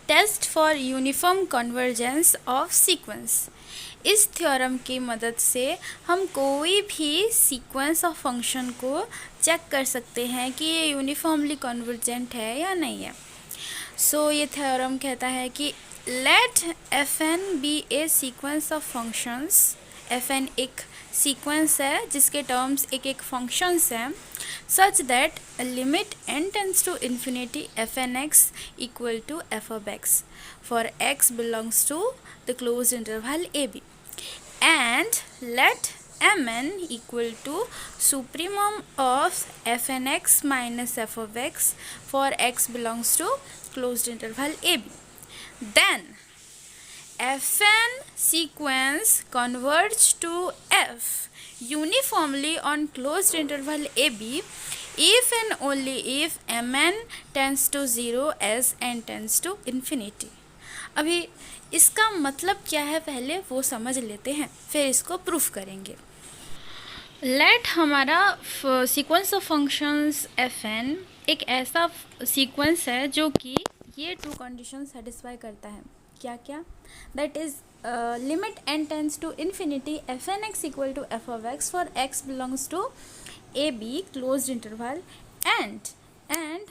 Test for uniform convergence of sequence. इस theorem की मदद से हम कोई भी सीक्वेंस ऑफ फंक्शन को चेक कर सकते हैं कि ये यूनिफॉर्मली कन्वर्जेंट है या नहीं है। सो ये थ्योरम कहता है कि let fn be a sequence of functions. fn एक सीक्वेंस है जिसके टर्म्स एक एक फंक्शंस हैं, such that limit n tends to infinity fnx equal to f of x for x belongs to the closed interval ab, and let mn equal to supremum of fnx minus f of x for x belongs to closed interval ab. Then fn sequence converge to f uniformly on closed interval ab if and only if mn tends to 0 as n tends to infinity. अभी इसका मतलब क्या है पहले वो समझ लेते हैं, फिर इसको प्रूफ करेंगे। लेट हमारा सीक्वेंस ऑफ फंक्शंस fn एक ऐसा सीक्वेंस है जो कि ये टू कंडीशन सेटिस्फाई करता है। क्या क्या? That is limit n tends to infinity fnx equal to f of x for x belongs to a b closed interval and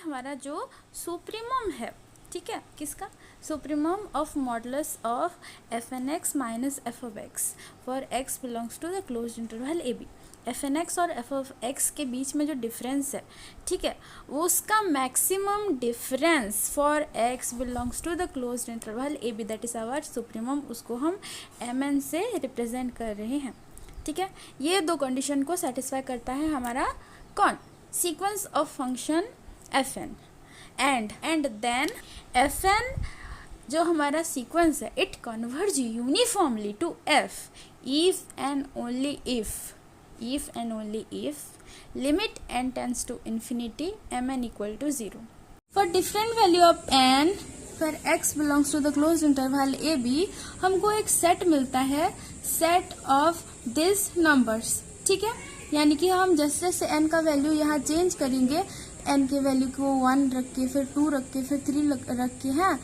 हमारा जो सुप्रीमम है, ठीक है, किसका? Supremum of modulus of fnx minus f of x for x belongs to the closed interval a b. fnx और f of x के बीच में जो डिफरेंस है, ठीक है, वो उसका maximum difference for x belongs to the closed interval a b, that is our supremum, उसको हम mn से रिप्रेजेंट कर रहे हैं। ठीक है, ये दो कंडीशन को सेटिस्फाई करता है हमारा कौन? Sequence of function fn and then fn जो हमारा सीक्वेंस है it converge uniformly to f if and only if limit n tends to infinity mn equal to 0 for different value of n for x belongs to the closed interval ab हमको एक set मिलता है, set of this numbers. ठीक है, यानी कि हम जैसे जैसे n का वैल्यू यहाँ चेंज करेंगे, n के वैल्यू को 1 रख के फिर 2 रख के फिर 3 रख के, हैं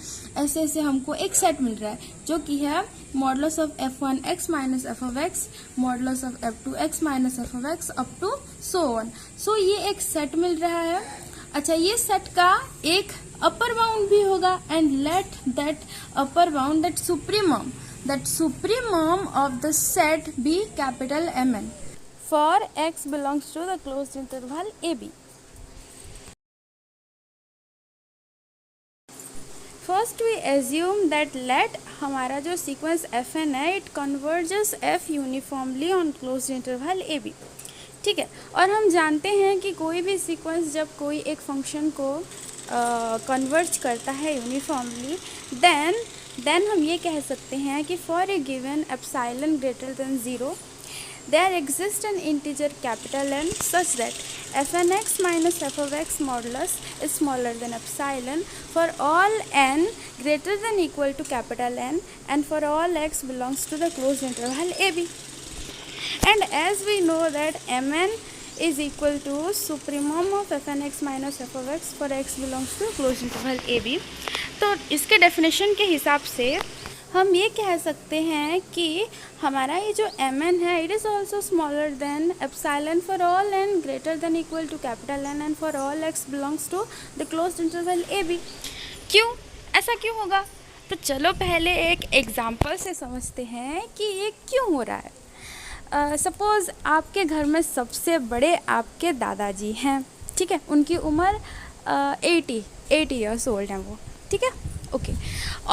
ऐसे ऐसे हमको एक सेट मिल रहा है जो कि है modulus of f1x minus f of x, modulus of f2x minus f of x up to so on. So ये एक सेट मिल रहा है। अच्छा, ये सेट का एक अपर बाउंड भी होगा and let that upper bound that supremum of the set be capital mn for x belongs to the closed interval ab। First we assume that let हमारा जो सीक्वेंस fn है it converges f uniformly on closed interval ab। ठीक है, और हम जानते हैं कि कोई भी सीक्वेंस जब कोई एक फंक्शन को कन्वर्ज करता है यूनिफॉर्मली, देन हम ये कह सकते हैं कि for a given epsilon greater than 0 there exists an integer capital N such that fnx minus f of x modulus is smaller than epsilon for all n greater than equal to capital N and for all x belongs to the closed interval ab. And as we know that mn is equal to supremum of fnx minus f of x for x belongs to closed interval ab, तो इसके definition के हिसाब से हम ये कह सकते हैं कि हमारा ये जो mn है it is also smaller than epsilon for all n greater than equal to capital N and for all x belongs to the closed interval ab। क्यों? ऐसा क्यों होगा? तो चलो पहले एक एग्जांपल से समझते हैं कि ये क्यों हो रहा है। सपोज़ आपके घर में सबसे बड़े आपके दादाजी हैं, ठीक है, उनकी उम्र 80 ईयर्स ओल्ड हैं वो, ठीक है, ओके।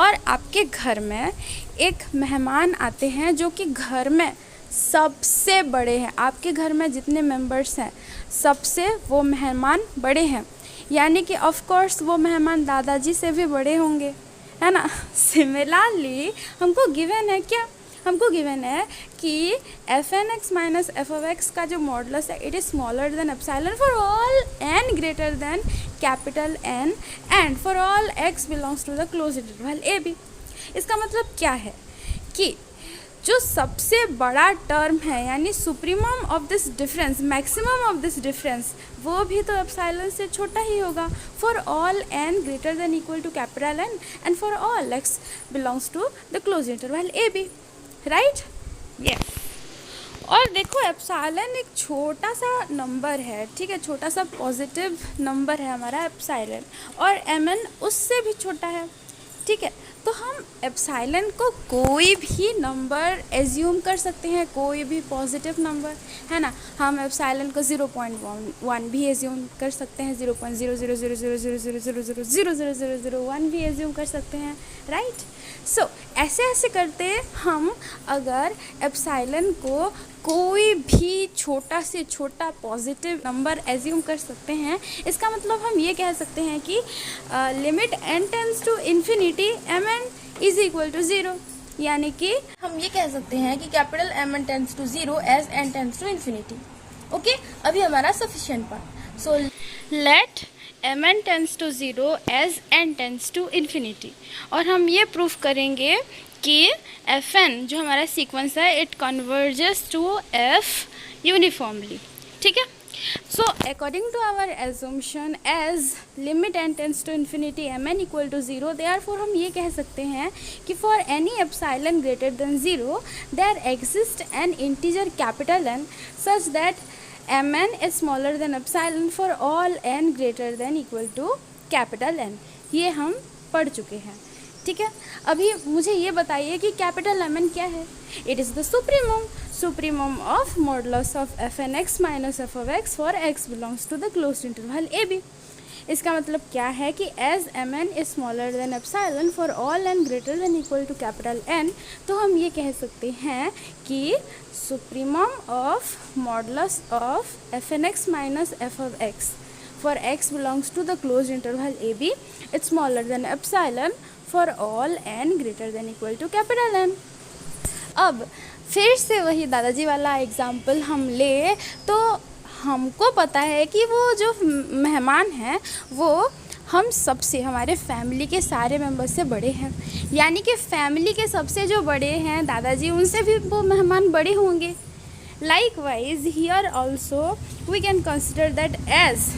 और आपके घर में एक मेहमान आते हैं जो कि घर में सबसे बड़े हैं, आपके घर में जितने मेंबर्स हैं सबसे वो मेहमान बड़े हैं, यानी कि ऑफ कोर्स वो मेहमान दादाजी से भी बड़े होंगे, है ना। सिमिलरली हमको गिवन है क्या? हमको गिवन है कि fnx minus f of x का जो मॉडुलस है it is smaller than epsilon for all n greater than capital N and for all x belongs to the close interval ab। इसका मतलब क्या है कि जो सबसे बड़ा टर्म है यानी supremum of this difference, maximum of this difference, वो भी तो एप्सिलॉन से छोटा ही होगा for all n greater than equal to capital N and for all x belongs to the close interval a b, right? Yes. और देखो epsilon एक छोटा सा नंबर है, ठीक है, छोटा सा पॉजिटिव नंबर है हमारा एप्सिलॉन, और mn उससे भी छोटा है, ठीक है। तो हम एप्सिलॉन को कोई भी नंबर एज्यूम कर सकते हैं, कोई भी पॉजिटिव नंबर, है ना। हम एप्सिलॉन को 0.1 भी एज्यूम कर सकते हैं, 0.0000000000001 भी एज्यूम कर सकते हैं, राइट। सो ऐसे ऐसे करते हम अगर एप्सिलॉन को कोई भी छोटा से छोटा पॉजिटिव नंबर एज्यूम कर सकते हैं, इसका मतलब हम ये कह सकते हैं कि limit n tends to infinity mn is equal to 0, यानी कि हम ये कह सकते हैं कि capital mn tends to 0 as n tends to infinity. Okay, अभी हमारा sufficient part. So let mn tends to 0 as n tends to infinity, और हम ये प्रूफ करेंगे कि fn जो हमारा सीक्वेंस है it converges to f uniformly, ठीक है। So according to our assumption as limit n tends to infinity mn equal to 0, therefore हम ये कह सकते हैं कि for any epsilon greater than 0 there exist an integer capital N such that mn is smaller than epsilon for all n greater than equal to capital N। ये हम पढ़ चुके हैं, ठीक है। अभी मुझे ये बताइए कि कैपिटल mn क्या है? It is the supremum of modulus of fn x minus f of x for x belongs to the closed interval a b. इसका मतलब क्या है कि as mn is smaller than epsilon for all n greater than equal to capital N, तो हम ये कह सकते हैं कि supremum of modulus of fn x minus f of x for x belongs to the closed interval AB, it's smaller than epsilon for all n greater than equal to capital N। अब फिर से वही दादाजी वाला example हम ले तो हमको पता है कि वो जो मेहमान हैं वो हम सबसे, हमारे फैमिली के सारे मेंबर्स से बड़े हैं, यानी कि फैमिली के सबसे जो बड़े हैं दादाजी, उनसे भी वो मेहमान बड़े होंगे। Likewise here also we can consider that as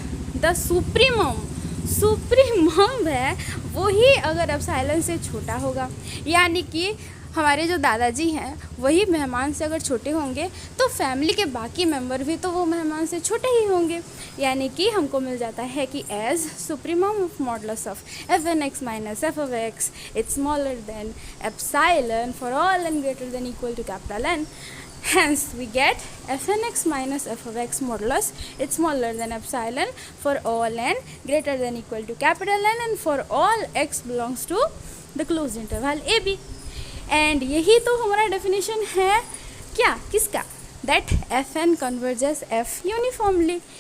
the supremum है वो ही अगर एप्सिलॉन से छोटा होगा, यानी कि हमारे जो दादाजी हैं वही मेहमान से अगर छोटे होंगे तो फैमिली के बाकी मेंबर भी तो वो मेहमान से छोटे ही होंगे, यानी कि हमको मिल जाता है कि as supremum of modulus of fn x minus f of x it's smaller than epsilon for all n greater than equal to capital N। Hence we get fn x minus f of x modulus it's smaller than epsilon for all n greater than equal to capital N and for all x belongs to the closed interval AB। and यही तो हमारा definition है क्या, किसका? that fn converges f uniformly।